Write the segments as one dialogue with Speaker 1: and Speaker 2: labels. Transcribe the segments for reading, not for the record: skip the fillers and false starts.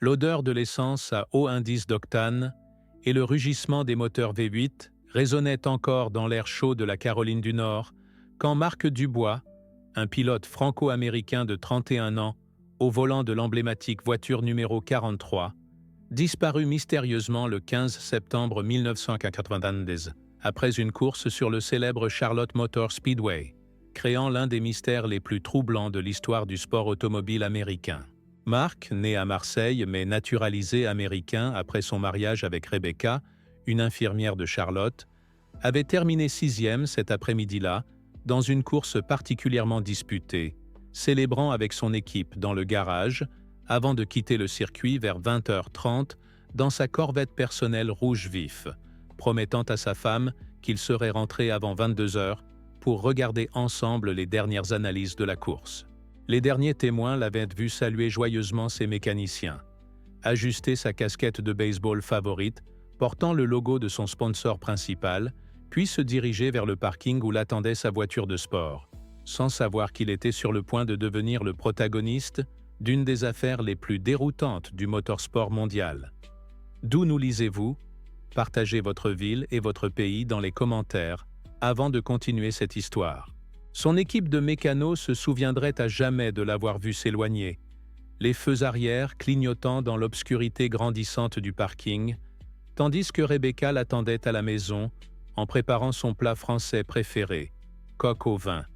Speaker 1: L'odeur de l'essence à haut indice d'octane et le rugissement des moteurs V8 résonnaient encore dans l'air chaud de la Caroline du Nord quand Marc Dubois, un pilote franco-américain de 31 ans, au volant de l'emblématique voiture numéro 43, disparut mystérieusement le 15 septembre 1992, après une course sur le célèbre Charlotte Motor Speedway, créant l'un des mystères les plus troublants de l'histoire du sport automobile américain. Marc, né à Marseille mais naturalisé américain après son mariage avec Rebecca, une infirmière de Charlotte, avait terminé 6e cet après-midi-là dans une course particulièrement disputée, célébrant avec son équipe dans le garage avant de quitter le circuit vers 20h30 dans sa Corvette personnelle rouge vif, promettant à sa femme qu'il serait rentré avant 22h pour regarder ensemble les dernières analyses de la course. Les derniers témoins l'avaient vu saluer joyeusement ses mécaniciens, ajuster sa casquette de baseball favorite, portant le logo de son sponsor principal, puis se diriger vers le parking où l'attendait sa voiture de sport, sans savoir qu'il était sur le point de devenir le protagoniste d'une des affaires les plus déroutantes du motorsport mondial. D'où nous lisez-vous? Partagez votre ville et votre pays dans les commentaires avant de continuer cette histoire. Son équipe de mécanos se souviendrait à jamais de l'avoir vu s'éloigner, les feux arrière clignotant dans l'obscurité grandissante du parking, tandis que Rebecca l'attendait à la maison en préparant son plat français préféré, coq au vin,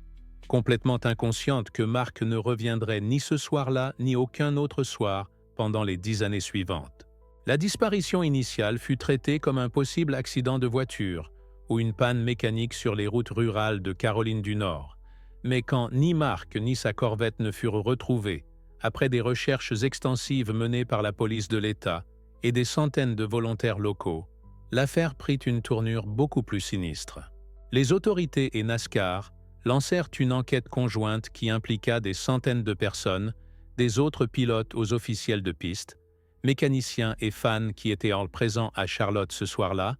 Speaker 1: complètement inconsciente que Marc ne reviendrait ni ce soir-là ni aucun autre soir pendant les 10 années suivantes. La disparition initiale fut traitée comme un possible accident de voiture ou une panne mécanique sur les routes rurales de Caroline du Nord. Mais quand ni Marc ni sa Corvette ne furent retrouvés, après des recherches extensives menées par la police de l'État et des centaines de volontaires locaux, l'affaire prit une tournure beaucoup plus sinistre. Les autorités et NASCAR lancèrent une enquête conjointe qui impliqua des centaines de personnes, des autres pilotes aux officiels de piste, mécaniciens et fans qui étaient présents à Charlotte ce soir-là,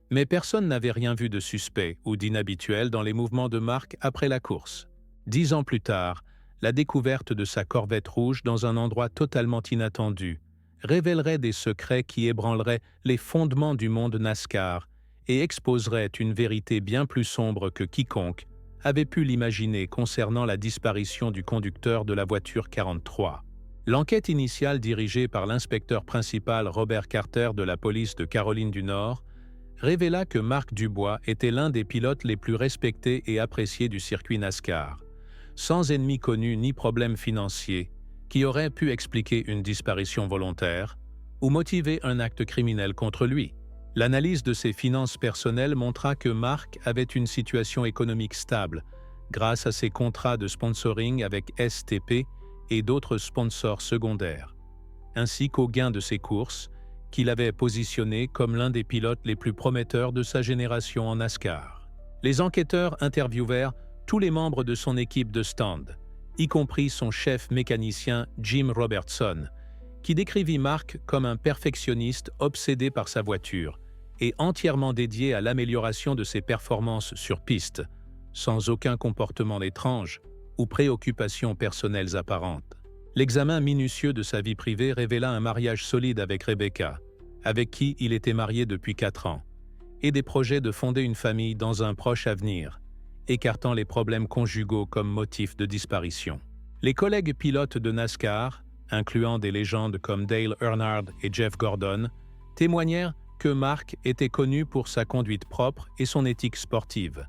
Speaker 1: mais personne n'avait rien vu de suspect ou d'inhabituel dans les mouvements de Marc après la course. 10 ans plus tard, la découverte de sa Corvette rouge dans un endroit totalement inattendu révélerait des secrets qui ébranleraient les fondements du monde NASCAR et exposerait une vérité bien plus sombre que quiconque avait pu l'imaginer concernant la disparition du conducteur de la voiture 43. L'enquête initiale dirigée par l'inspecteur principal Robert Carter de la police de Caroline du Nord révéla que Marc Dubois était l'un des pilotes les plus respectés et appréciés du circuit NASCAR, sans ennemis connus ni problèmes financiers, qui auraient pu expliquer une disparition volontaire ou motiver un acte criminel contre lui. L'analyse de ses finances personnelles montra que Marc avait une situation économique stable grâce à ses contrats de sponsoring avec STP et d'autres sponsors secondaires, ainsi qu'aux gains de ses courses, qu'il avait positionné comme l'un des pilotes les plus prometteurs de sa génération en NASCAR. Les enquêteurs interviewèrent tous les membres de son équipe de stand, y compris son chef mécanicien Jim Robertson, qui décrivit Marc comme un perfectionniste obsédé par sa voiture et entièrement dédié à l'amélioration de ses performances sur piste, sans aucun comportement étrange ou préoccupations personnelles apparentes. L'examen minutieux de sa vie privée révéla un mariage solide avec Rebecca, avec qui il était marié depuis 4 ans, et des projets de fonder une famille dans un proche avenir, écartant les problèmes conjugaux comme motif de disparition. Les collègues pilotes de NASCAR, incluant des légendes comme Dale Earnhardt et Jeff Gordon, témoignèrent que Marc était connu pour sa conduite propre et son éthique sportive,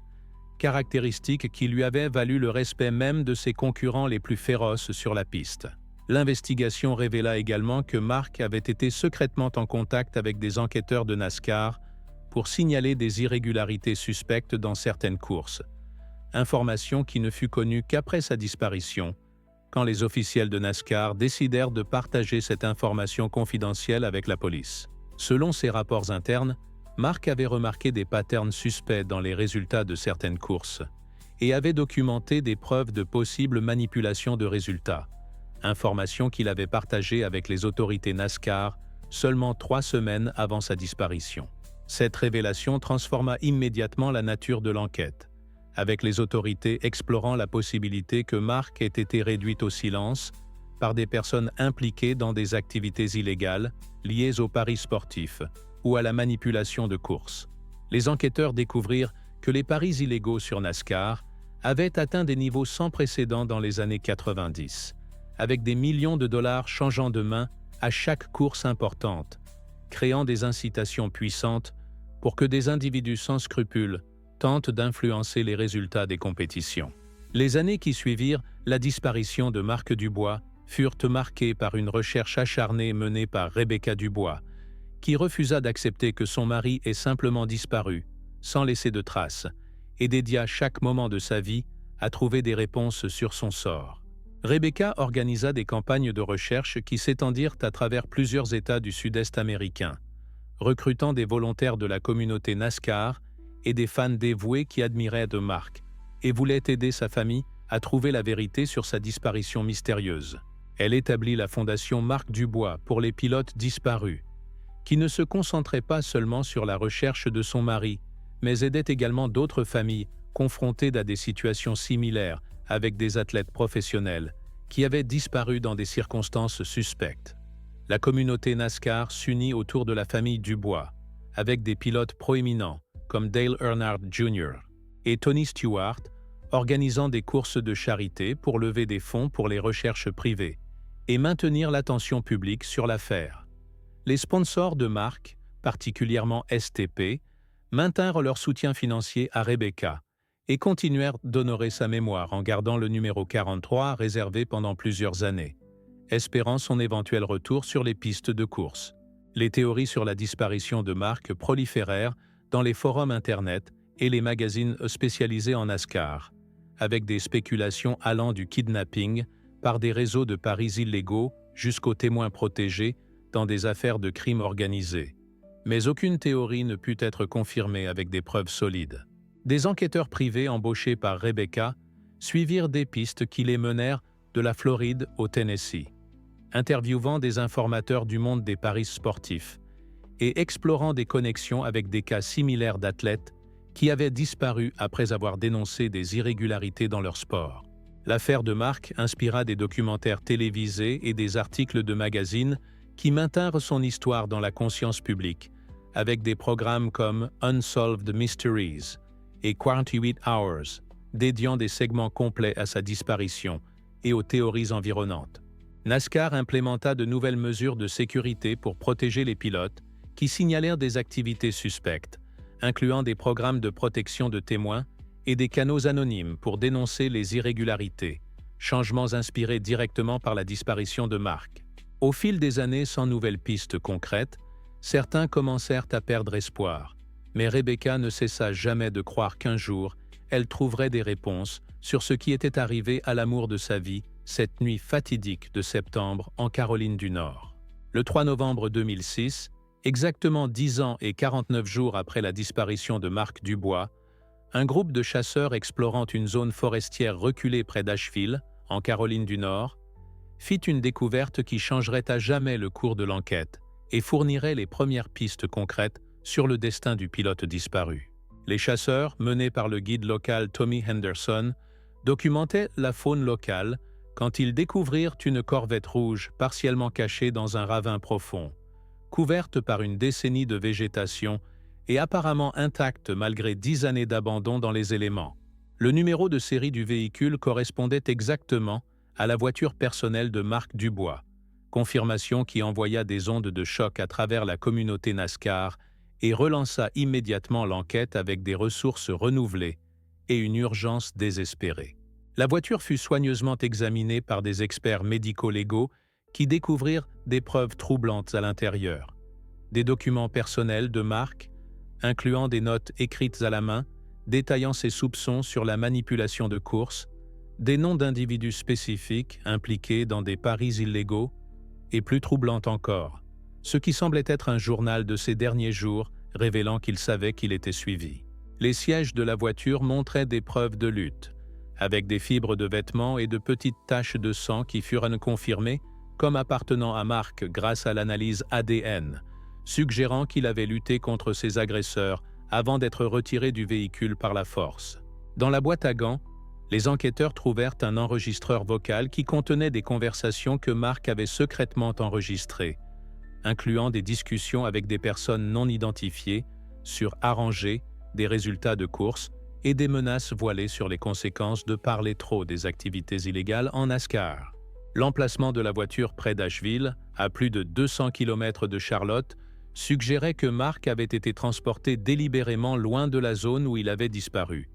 Speaker 1: caractéristiques qui lui avaient valu le respect même de ses concurrents les plus féroces sur la piste. L'investigation révéla également que Marc avait été secrètement en contact avec des enquêteurs de NASCAR pour signaler des irrégularités suspectes dans certaines courses, information qui ne fut connue qu'après sa disparition, quand les officiels de NASCAR décidèrent de partager cette information confidentielle avec la police. Selon ses rapports internes, Marc avait remarqué des patterns suspects dans les résultats de certaines courses et avait documenté des preuves de possibles manipulations de résultats, information qu'il avait partagée avec les autorités NASCAR seulement 3 semaines avant sa disparition. Cette révélation transforma immédiatement la nature de l'enquête, avec les autorités explorant la possibilité que Marc ait été réduit au silence par des personnes impliquées dans des activités illégales liées aux paris sportifs ou à la manipulation de courses. Les enquêteurs découvrirent que les paris illégaux sur NASCAR avaient atteint des niveaux sans précédent dans les années 90, avec des millions de dollars changeant de main à chaque course importante, créant des incitations puissantes pour que des individus sans scrupules tentent d'influencer les résultats des compétitions. Les années qui suivirent la disparition de Marc Dubois furent marquées par une recherche acharnée menée par Rebecca Dubois, qui refusa d'accepter que son mari ait simplement disparu, sans laisser de traces, et dédia chaque moment de sa vie à trouver des réponses sur son sort. Rebecca organisa des campagnes de recherche qui s'étendirent à travers plusieurs États du Sud-Est américain, recrutant des volontaires de la communauté NASCAR et des fans dévoués qui admiraient de Marc et voulaient aider sa famille à trouver la vérité sur sa disparition mystérieuse. Elle établit la fondation Marc Dubois pour les pilotes disparus, qui ne se concentrait pas seulement sur la recherche de son mari, mais aidait également d'autres familles confrontées à des situations similaires avec des athlètes professionnels qui avaient disparu dans des circonstances suspectes. La communauté NASCAR s'unit autour de la famille Dubois, avec des pilotes proéminents comme Dale Earnhardt Jr. et Tony Stewart, organisant des courses de charité pour lever des fonds pour les recherches privées et maintenir l'attention publique sur l'affaire. Les sponsors de marque, particulièrement STP, maintinrent leur soutien financier à Rebecca et continuèrent d'honorer sa mémoire en gardant le numéro 43 réservé pendant plusieurs années, espérant son éventuel retour sur les pistes de course. Les théories sur la disparition de Marc proliférèrent dans les forums Internet et les magazines spécialisés en NASCAR, avec des spéculations allant du kidnapping par des réseaux de paris illégaux jusqu'aux témoins protégés dans des affaires de crimes organisés. Mais aucune théorie ne put être confirmée avec des preuves solides. Des enquêteurs privés embauchés par Rebecca suivirent des pistes qui les menèrent de la Floride au Tennessee, interviewant des informateurs du monde des paris sportifs et explorant des connexions avec des cas similaires d'athlètes qui avaient disparu après avoir dénoncé des irrégularités dans leur sport. L'affaire de Marc inspira des documentaires télévisés et des articles de magazines qui maintinrent son histoire dans la conscience publique, avec des programmes comme Unsolved Mysteries et 48 Hours, dédiant des segments complets à sa disparition et aux théories environnantes. NASCAR implémenta de nouvelles mesures de sécurité pour protéger les pilotes qui signalèrent des activités suspectes, incluant des programmes de protection de témoins et des canaux anonymes pour dénoncer les irrégularités, changements inspirés directement par la disparition de Marc. Au fil des années sans nouvelles pistes concrètes, certains commencèrent à perdre espoir, mais Rebecca ne cessa jamais de croire qu'un jour, elle trouverait des réponses sur ce qui était arrivé à l'amour de sa vie cette nuit fatidique de septembre en Caroline du Nord. Le 3 novembre 2006, exactement 10 ans et 49 jours après la disparition de Marc Dubois, un groupe de chasseurs explorant une zone forestière reculée près d'Asheville, en Caroline du Nord, fit une découverte qui changerait à jamais le cours de l'enquête et fournirait les premières pistes concrètes sur le destin du pilote disparu. Les chasseurs, menés par le guide local Tommy Henderson, documentaient la faune locale quand ils découvrirent une corvette rouge partiellement cachée dans un ravin profond, couverte par une décennie de végétation et apparemment intacte malgré 10 années d'abandon dans les éléments. Le numéro de série du véhicule correspondait exactement à la voiture personnelle de Marc Dubois, confirmation qui envoya des ondes de choc à travers la communauté NASCAR et relança immédiatement l'enquête avec des ressources renouvelées et une urgence désespérée. La voiture fut soigneusement examinée par des experts médico-légaux qui découvrirent des preuves troublantes à l'intérieur. Des documents personnels de Marc, incluant des notes écrites à la main, détaillant ses soupçons sur la manipulation de courses, des noms d'individus spécifiques impliqués dans des paris illégaux, et plus troublant encore, ce qui semblait être un journal de ces derniers jours révélant qu'il savait qu'il était suivi. Les sièges de la voiture montraient des preuves de lutte, avec des fibres de vêtements et de petites taches de sang qui furent confirmées comme appartenant à Marc grâce à l'analyse ADN, suggérant qu'il avait lutté contre ses agresseurs avant d'être retiré du véhicule par la force. Dans la boîte à gants, Les enquêteurs trouvèrent un enregistreur vocal qui contenait des conversations que Mark avait secrètement enregistrées, incluant des discussions avec des personnes non identifiées sur arranger des résultats de course et des menaces voilées sur les conséquences de parler trop des activités illégales en NASCAR. L'emplacement de la voiture près d'Asheville, à plus de 200 km de Charlotte, suggérait que Mark avait été transporté délibérément loin de la zone où il avait disparu,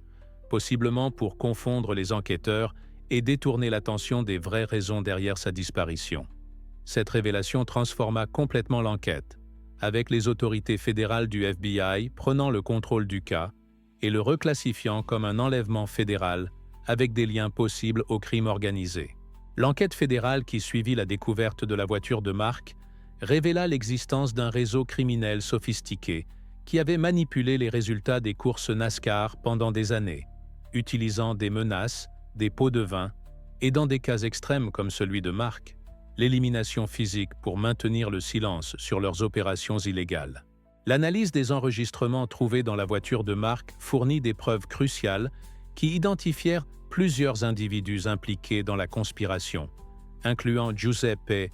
Speaker 1: possiblement pour confondre les enquêteurs et détourner l'attention des vraies raisons derrière sa disparition. Cette révélation transforma complètement l'enquête, avec les autorités fédérales du FBI prenant le contrôle du cas et le reclassifiant comme un enlèvement fédéral avec des liens possibles au crime organisé. L'enquête fédérale qui suivit la découverte de la voiture de Mark révéla l'existence d'un réseau criminel sophistiqué qui avait manipulé les résultats des courses NASCAR pendant des années, utilisant des menaces, des pots de vin et, dans des cas extrêmes comme celui de Mark, l'élimination physique pour maintenir le silence sur leurs opérations illégales. L'analyse des enregistrements trouvés dans la voiture de Mark fournit des preuves cruciales qui identifièrent plusieurs individus impliqués dans la conspiration, incluant Giuseppe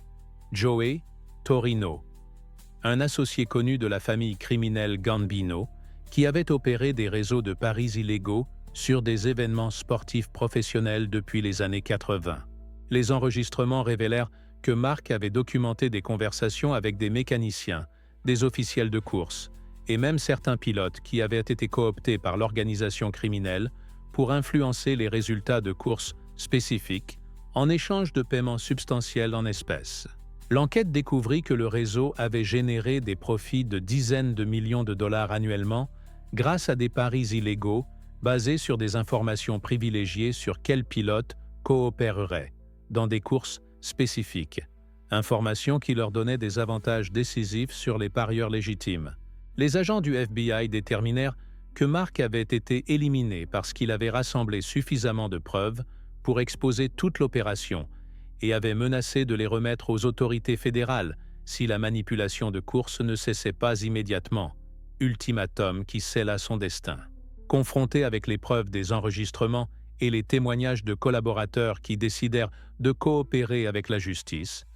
Speaker 1: Joey Torino, un associé connu de la famille criminelle Gambino, qui avait opéré des réseaux de paris illégaux sur des événements sportifs professionnels depuis les années 80. Les enregistrements révélèrent que Mark avait documenté des conversations avec des mécaniciens, des officiels de course et même certains pilotes qui avaient été cooptés par l'organisation criminelle pour influencer les résultats de courses spécifiques en échange de paiements substantiels en espèces. L'enquête découvrit que le réseau avait généré des profits de dizaines de millions de dollars annuellement grâce à des paris illégaux basés sur des informations privilégiées sur quels pilotes coopéreraient dans des courses spécifiques, informations qui leur donnaient des avantages décisifs sur les parieurs légitimes. Les agents du FBI déterminèrent que Mark avait été éliminé parce qu'il avait rassemblé suffisamment de preuves pour exposer toute l'opération et avait menacé de les remettre aux autorités fédérales si la manipulation de course ne cessait pas immédiatement, ultimatum qui scella son destin. Confronté avec les preuves des enregistrements et les témoignages de collaborateurs qui décidèrent de coopérer avec la justice,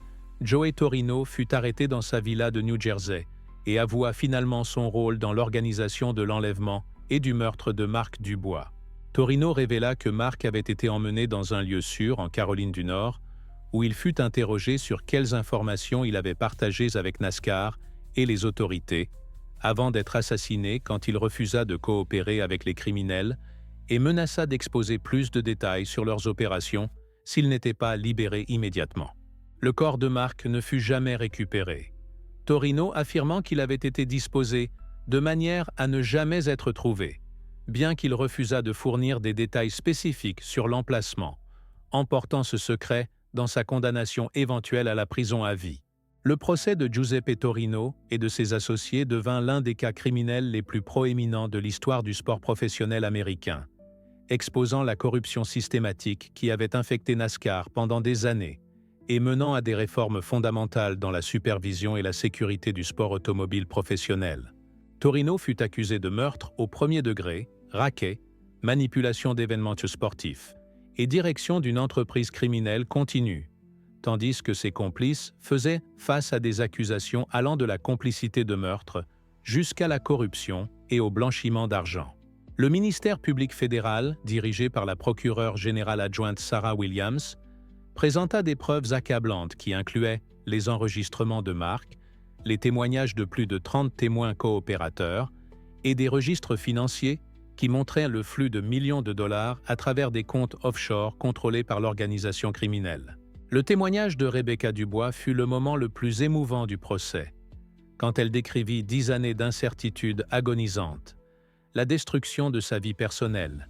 Speaker 1: Joey Torino fut arrêté dans sa villa de New Jersey et avoua finalement son rôle dans l'organisation de l'enlèvement et du meurtre de Mark Dubois. Torino révéla que Mark avait été emmené dans un lieu sûr en Caroline du Nord, où il fut interrogé sur quelles informations il avait partagées avec NASCAR et les autorités, avant d'être assassiné quand il refusa de coopérer avec les criminels et menaça d'exposer plus de détails sur leurs opérations s'il n'était pas libéré immédiatement. Le corps de Mark ne fut jamais récupéré, Torino affirmant qu'il avait été disposé de manière à ne jamais être trouvé, bien qu'il refusât de fournir des détails spécifiques sur l'emplacement, emportant ce secret dans sa condamnation éventuelle à la prison à vie. Le procès de Giuseppe Torino et de ses associés devint l'un des cas criminels les plus proéminents de l'histoire du sport professionnel américain, exposant la corruption systématique qui avait infecté NASCAR pendant des années et menant à des réformes fondamentales dans la supervision et la sécurité du sport automobile professionnel. Torino fut accusé de meurtre au premier degré, racket, manipulation d'événements sportifs et direction d'une entreprise criminelle continue, tandis que ses complices faisaient face à des accusations allant de la complicité de meurtre jusqu'à la corruption et au blanchiment d'argent. Le ministère public fédéral, dirigé par la procureure générale adjointe Sarah Williams, présenta des preuves accablantes qui incluaient les enregistrements de Mark, les témoignages de plus de 30 témoins coopérateurs et des registres financiers qui montraient le flux de millions de dollars à travers des comptes offshore contrôlés par l'organisation criminelle. Le témoignage de Rebecca Dubois fut le moment le plus émouvant du procès, quand elle décrivit 10 années d'incertitude agonisante, la destruction de sa vie personnelle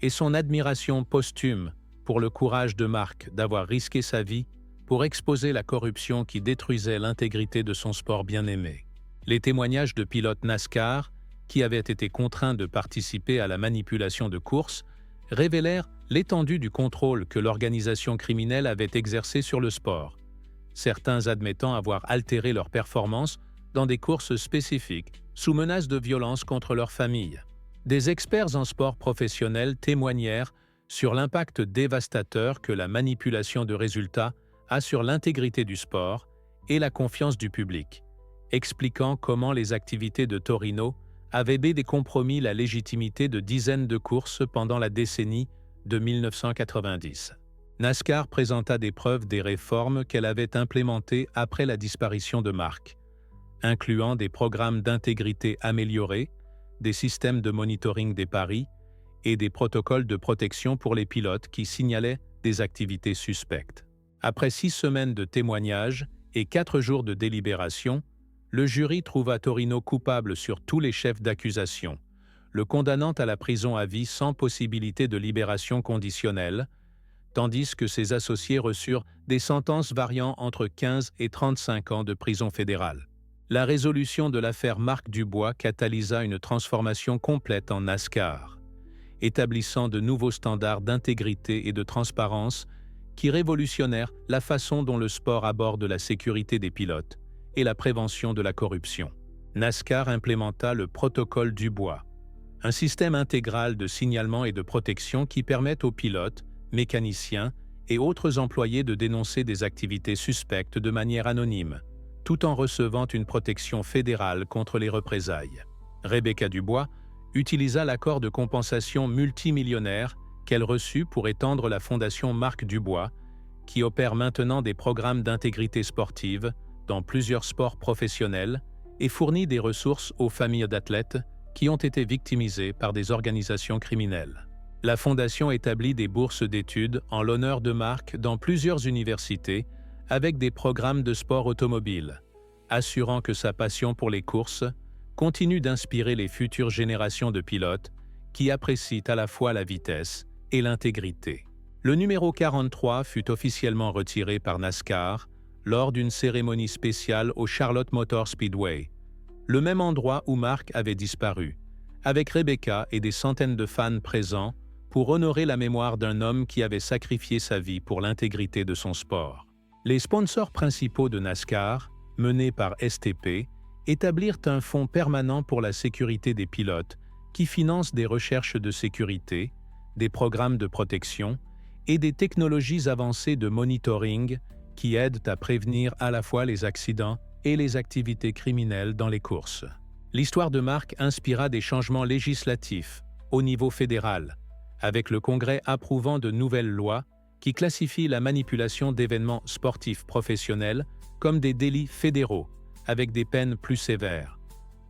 Speaker 1: et son admiration posthume pour le courage de Mark d'avoir risqué sa vie pour exposer la corruption qui détruisait l'intégrité de son sport bien-aimé. Les témoignages de pilotes NASCAR, qui avaient été contraints de participer à la manipulation de courses, révélèrent l'étendue du contrôle que l'organisation criminelle avait exercé sur le sport, certains admettant avoir altéré leur performance dans des courses spécifiques, sous menace de violence contre leur famille. Des experts en sport professionnel témoignèrent sur l'impact dévastateur que la manipulation de résultats a sur l'intégrité du sport et la confiance du public, expliquant comment les activités de Torino avaient aidé des compromis la légitimité de dizaines de courses pendant la décennie de 1990. NASCAR présenta des preuves des réformes qu'elle avait implémentées après la disparition de Mark, incluant des programmes d'intégrité améliorés, des systèmes de monitoring des paris et des protocoles de protection pour les pilotes qui signalaient des activités suspectes. Après 6 semaines de témoignages et 4 jours de délibération, le jury trouva Torino coupable sur tous les chefs d'accusation, le condamnant à la prison à vie sans possibilité de libération conditionnelle, tandis que ses associés reçurent des sentences variant entre 15 et 35 ans de prison fédérale. La résolution de l'affaire Marc Dubois catalysa une transformation complète en NASCAR, établissant de nouveaux standards d'intégrité et de transparence qui révolutionnèrent la façon dont le sport aborde la sécurité des pilotes et la prévention de la corruption. NASCAR implémenta le protocole Dubois, un système intégral de signalement et de protection qui permet aux pilotes, mécaniciens et autres employés de dénoncer des activités suspectes de manière anonyme, tout en recevant une protection fédérale contre les représailles. Rebecca Dubois utilisa l'accord de compensation multimillionnaire qu'elle reçut pour étendre la fondation Marc Dubois, qui opère maintenant des programmes d'intégrité sportive dans plusieurs sports professionnels et fournit des ressources aux familles d'athlètes qui ont été victimisées par des organisations criminelles. La fondation établit des bourses d'études en l'honneur de Marc dans plusieurs universités avec des programmes de sport automobile, assurant que sa passion pour les courses continue d'inspirer les futures générations de pilotes qui apprécient à la fois la vitesse et l'intégrité. Le numéro 43 fut officiellement retiré par NASCAR lors d'une cérémonie spéciale au Charlotte Motor Speedway, le même endroit où Marc avait disparu, avec Rebecca et des centaines de fans présents pour honorer la mémoire d'un homme qui avait sacrifié sa vie pour l'intégrité de son sport. Les sponsors principaux de NASCAR, menés par STP, établirent un fonds permanent pour la sécurité des pilotes qui finance des recherches de sécurité, des programmes de protection et des technologies avancées de monitoring qui aident à prévenir à la fois les accidents et les activités criminelles dans les courses. L'histoire de Marc inspira des changements législatifs au niveau fédéral, avec le Congrès approuvant de nouvelles lois qui classifient la manipulation d'événements sportifs professionnels comme des délits fédéraux, avec des peines plus sévères.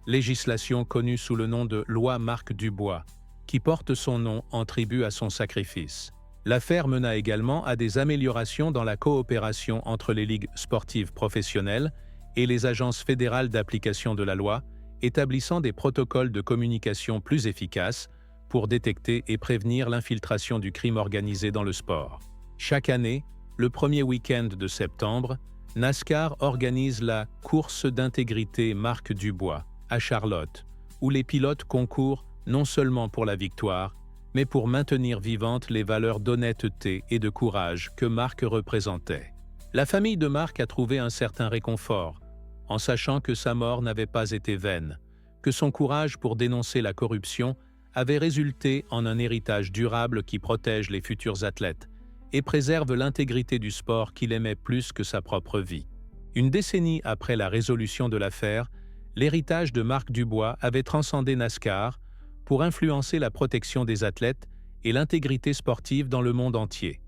Speaker 1: Législation connue sous le nom de loi Marc Dubois, qui porte son nom en tribut à son sacrifice. L'affaire mena également à des améliorations dans la coopération entre les ligues sportives professionnelles et les agences fédérales d'application de la loi, établissant des protocoles de communication plus efficaces pour détecter et prévenir l'infiltration du crime organisé dans le sport. Chaque année, le premier week-end de septembre, NASCAR organise la course d'intégrité Marc Dubois à Charlotte, où les pilotes concourent non seulement pour la victoire, mais pour maintenir vivantes les valeurs d'honnêteté et de courage que Marc représentait. La famille de Marc a trouvé un certain réconfort, en sachant que sa mort n'avait pas été vaine, que son courage pour dénoncer la corruption avait résulté en un héritage durable qui protège les futurs athlètes et préserve l'intégrité du sport qu'il aimait plus que sa propre vie. Une décennie après la résolution de l'affaire, l'héritage de Marc Dubois avait transcendé NASCAR pour influencer la protection des athlètes et l'intégrité sportive dans le monde entier,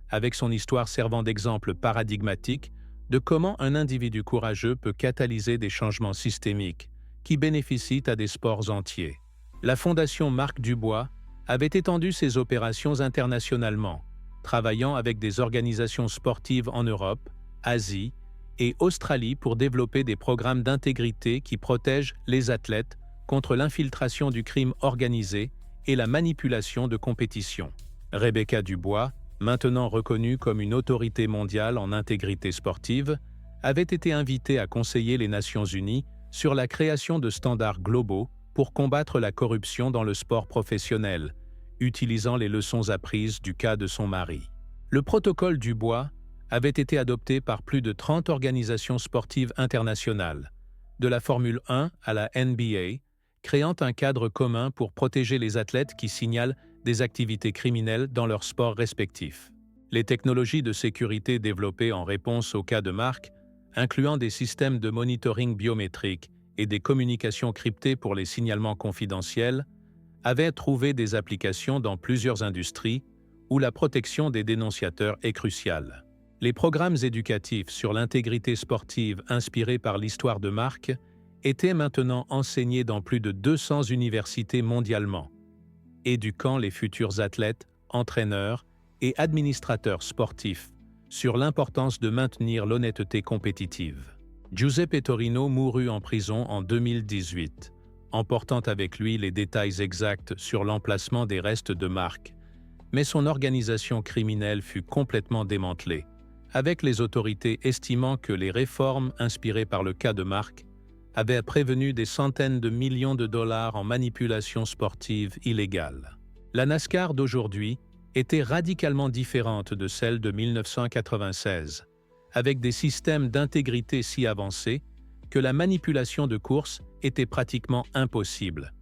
Speaker 1: avec son histoire servant d'exemple paradigmatique de comment un individu courageux peut catalyser des changements systémiques qui bénéficient à des sports entiers. La Fondation Marc Dubois avait étendu ses opérations internationalement, travaillant avec des organisations sportives en Europe, Asie et Australie pour développer des programmes d'intégrité qui protègent les athlètes contre l'infiltration du crime organisé et la manipulation de compétition. Rebecca Dubois, maintenant reconnue comme une autorité mondiale en intégrité sportive, avait été invitée à conseiller les Nations Unies sur la création de standards globaux pour combattre la corruption dans le sport professionnel, utilisant les leçons apprises du cas de son mari. Le protocole Dubois avait été adopté par plus de 30 organisations sportives internationales, de la Formule 1 à la NBA, créant un cadre commun pour protéger les athlètes qui signalent des activités criminelles dans leurs sports respectifs. Les technologies de sécurité développées en réponse aux cas de Mark, incluant des systèmes de monitoring biométrique et des communications cryptées pour les signalements confidentiels, avaient trouvé des applications dans plusieurs industries où la protection des dénonciateurs est cruciale. Les programmes éducatifs sur l'intégrité sportive inspirés par l'histoire de Mark étaient maintenant enseignés dans plus de 200 universités mondialement, éduquant les futurs athlètes, entraîneurs et administrateurs sportifs sur l'importance de maintenir l'honnêteté compétitive. Giuseppe Torino mourut en prison en 2018, emportant avec lui les détails exacts sur l'emplacement des restes de Mark, mais son organisation criminelle fut complètement démantelée, avec les autorités estimant que les réformes inspirées par le cas de Mark avaient prévenu des centaines de millions de dollars en manipulations sportives illégales. La NASCAR d'aujourd'hui était radicalement différente de celle de 1996, avec des systèmes d'intégrité si avancés que la manipulation de course était pratiquement impossible.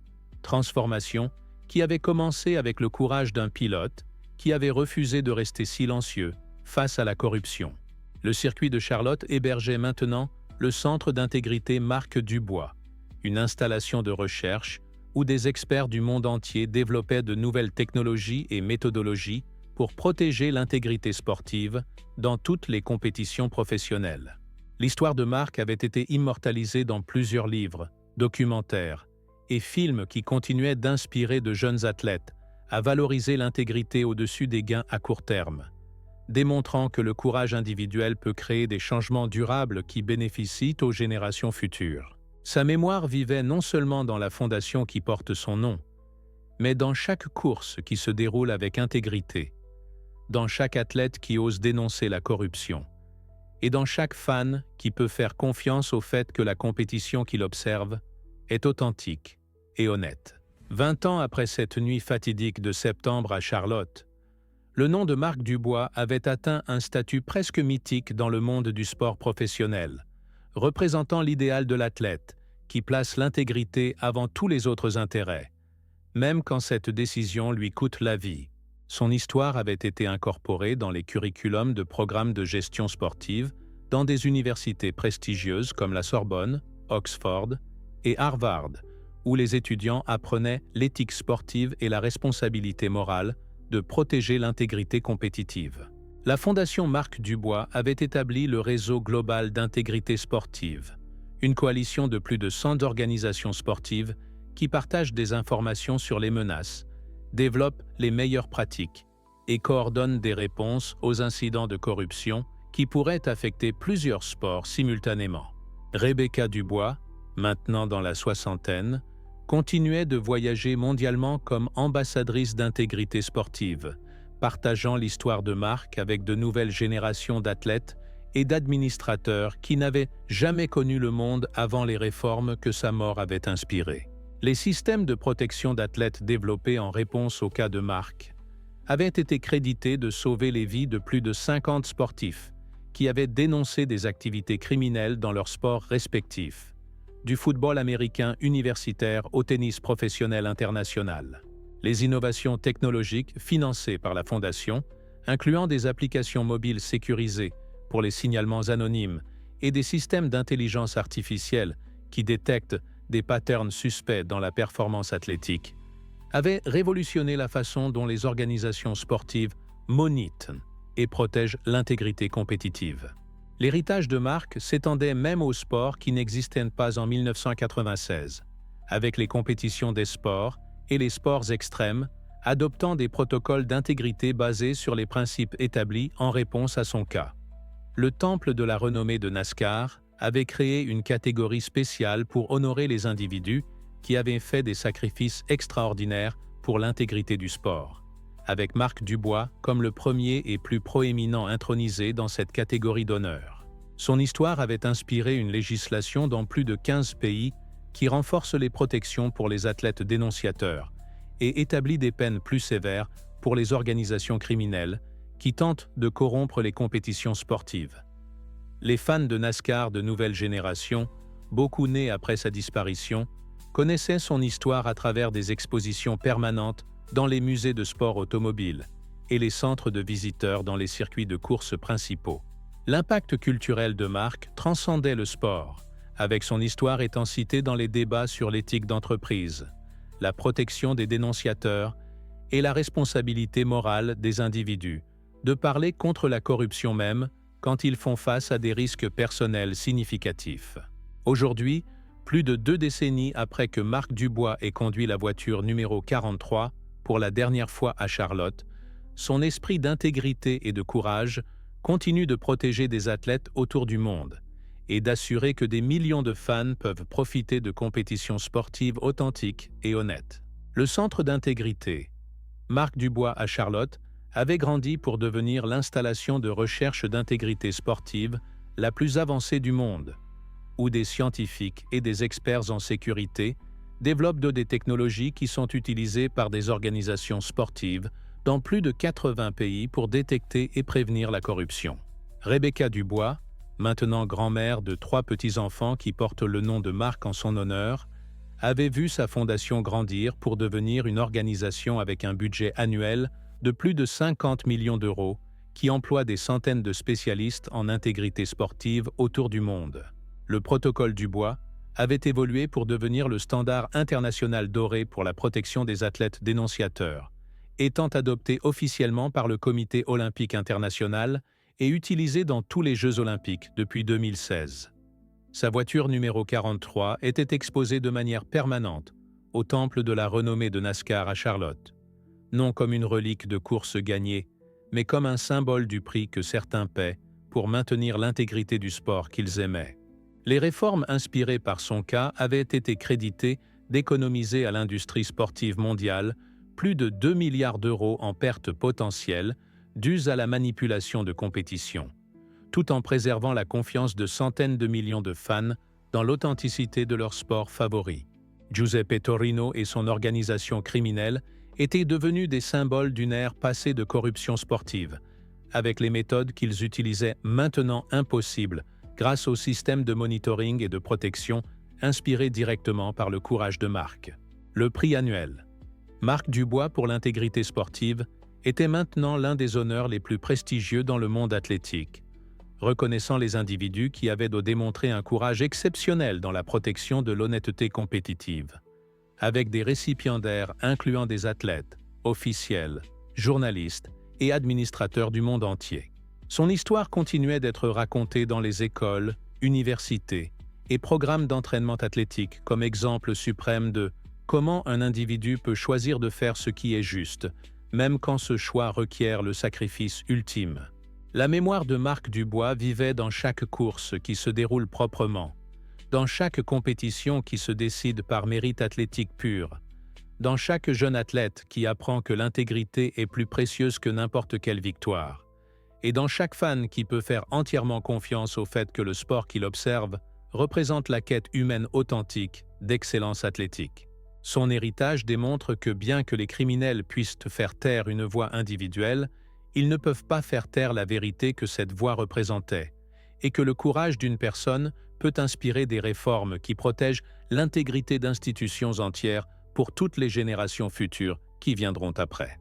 Speaker 1: Transformation qui avait commencé avec le courage d'un pilote qui avait refusé de rester silencieux face à la corruption. Le circuit de Charlotte hébergeait maintenant le Centre d'intégrité Marc Dubois, une installation de recherche où des experts du monde entier développaient de nouvelles technologies et méthodologies pour protéger l'intégrité sportive dans toutes les compétitions professionnelles. L'histoire de Mark avait été immortalisée dans plusieurs livres, documentaires et films qui continuaient d'inspirer de jeunes athlètes à valoriser l'intégrité au-dessus des gains à court terme, démontrant que le courage individuel peut créer des changements durables qui bénéficient aux générations futures. Sa mémoire vivait non seulement dans la fondation qui porte son nom, mais dans chaque course qui se déroule avec intégrité, dans chaque athlète qui ose dénoncer la corruption, et dans chaque fan qui peut faire confiance au fait que la compétition qu'il observe est authentique et honnête. 20 ans après cette nuit fatidique de septembre à Charlotte, le nom de Marc Dubois avait atteint un statut presque mythique dans le monde du sport professionnel, représentant l'idéal de l'athlète, qui place l'intégrité avant tous les autres intérêts, même quand cette décision lui coûte la vie. Son histoire avait été incorporée dans les curriculums de programmes de gestion sportive dans des universités prestigieuses comme la Sorbonne, Oxford et Harvard, où les étudiants apprenaient l'éthique sportive et la responsabilité morale de protéger l'intégrité compétitive. La Fondation Marc Dubois avait établi le Réseau global d'intégrité sportive, une coalition de plus de 100 organisations sportives qui partagent des informations sur les menaces, développent les meilleures pratiques et coordonnent des réponses aux incidents de corruption qui pourraient affecter plusieurs sports simultanément. Rebecca Dubois, maintenant dans la soixantaine, continuait de voyager mondialement comme ambassadrice d'intégrité sportive, partageant l'histoire de Marc avec de nouvelles générations d'athlètes et d'administrateurs qui n'avaient jamais connu le monde avant les réformes que sa mort avait inspirées. Les systèmes de protection d'athlètes développés en réponse au cas de Marc avaient été crédités de sauver les vies de plus de 50 sportifs qui avaient dénoncé des activités criminelles dans leurs sports respectifs, du football américain universitaire au tennis professionnel international. Les innovations technologiques financées par la Fondation, incluant des applications mobiles sécurisées pour les signalements anonymes et des systèmes d'intelligence artificielle qui détectent des patterns suspects dans la performance athlétique, avaient révolutionné la façon dont les organisations sportives monitent et protègent l'intégrité compétitive. L'héritage de Marc s'étendait même aux sports qui n'existaient pas en 1996, avec les compétitions des sports et les sports extrêmes, adoptant des protocoles d'intégrité basés sur les principes établis en réponse à son cas. Le temple de la renommée de NASCAR avait créé une catégorie spéciale pour honorer les individus qui avaient fait des sacrifices extraordinaires pour l'intégrité du sport, avec Marc Dubois comme le premier et plus proéminent intronisé dans cette catégorie d'honneur. Son histoire avait inspiré une législation dans plus de 15 pays qui renforce les protections pour les athlètes dénonciateurs et établit des peines plus sévères pour les organisations criminelles qui tentent de corrompre les compétitions sportives. Les fans de NASCAR de nouvelle génération, beaucoup nés après sa disparition, connaissaient son histoire à travers des expositions permanentes dans les musées de sport automobile et les centres de visiteurs dans les circuits de course principaux. L'impact culturel de Marc transcendait le sport, avec son histoire étant citée dans les débats sur l'éthique d'entreprise, la protection des dénonciateurs et la responsabilité morale des individus, de parler contre la corruption même quand ils font face à des risques personnels significatifs. Aujourd'hui, plus de 2 décennies après que Marc Dubois ait conduit la voiture numéro 43 pour la dernière fois à Charlotte, son esprit d'intégrité et de courage continue de protéger des athlètes autour du monde et d'assurer que des millions de fans peuvent profiter de compétitions sportives authentiques et honnêtes. Le centre d'intégrité Marc Dubois à Charlotte avait grandi pour devenir l'installation de recherche d'intégrité sportive la plus avancée du monde, où des scientifiques et des experts en sécurité développent des technologies qui sont utilisées par des organisations sportives dans plus de 80 pays pour détecter et prévenir la corruption. Rebecca Dubois, maintenant grand-mère de 3 petits-enfants qui portent le nom de Marc en son honneur, avait vu sa fondation grandir pour devenir une organisation avec un budget annuel de plus de 50 millions d'euros qui emploie des centaines de spécialistes en intégrité sportive autour du monde. Le protocole Dubois avait évolué pour devenir le standard international doré pour la protection des athlètes dénonciateurs, étant adopté officiellement par le Comité olympique international et utilisé dans tous les Jeux olympiques depuis 2016. Sa voiture numéro 43 était exposée de manière permanente au temple de la renommée de NASCAR à Charlotte, non comme une relique de course gagnée, mais comme un symbole du prix que certains paient pour maintenir l'intégrité du sport qu'ils aimaient. Les réformes inspirées par son cas avaient été créditées d'économiser à l'industrie sportive mondiale plus de 2 milliards d'euros en pertes potentielles dues à la manipulation de compétition, tout en préservant la confiance de centaines de millions de fans dans l'authenticité de leur sport favori. Giuseppe Torino et son organisation criminelle étaient devenus des symboles d'une ère passée de corruption sportive, avec les méthodes qu'ils utilisaient maintenant impossibles grâce au système de monitoring et de protection inspiré directement par le courage de Marc. Le prix annuel Marc Dubois pour l'intégrité sportive était maintenant l'un des honneurs les plus prestigieux dans le monde athlétique, reconnaissant les individus qui avaient démontré un courage exceptionnel dans la protection de l'honnêteté compétitive, avec des récipiendaires incluant des athlètes, officiels, journalistes et administrateurs du monde entier. Son histoire continuait d'être racontée dans les écoles, universités et programmes d'entraînement athlétique comme exemple suprême de comment un individu peut choisir de faire ce qui est juste, même quand ce choix requiert le sacrifice ultime. La mémoire de Marc Dubois vivait dans chaque course qui se déroule proprement, dans chaque compétition qui se décide par mérite athlétique pur, dans chaque jeune athlète qui apprend que l'intégrité est plus précieuse que n'importe quelle victoire, et dans chaque fan qui peut faire entièrement confiance au fait que le sport qu'il observe représente la quête humaine authentique d'excellence athlétique. Son héritage démontre que bien que les criminels puissent faire taire une voix individuelle, ils ne peuvent pas faire taire la vérité que cette voix représentait, et que le courage d'une personne peut inspirer des réformes qui protègent l'intégrité d'institutions entières pour toutes les générations futures qui viendront après.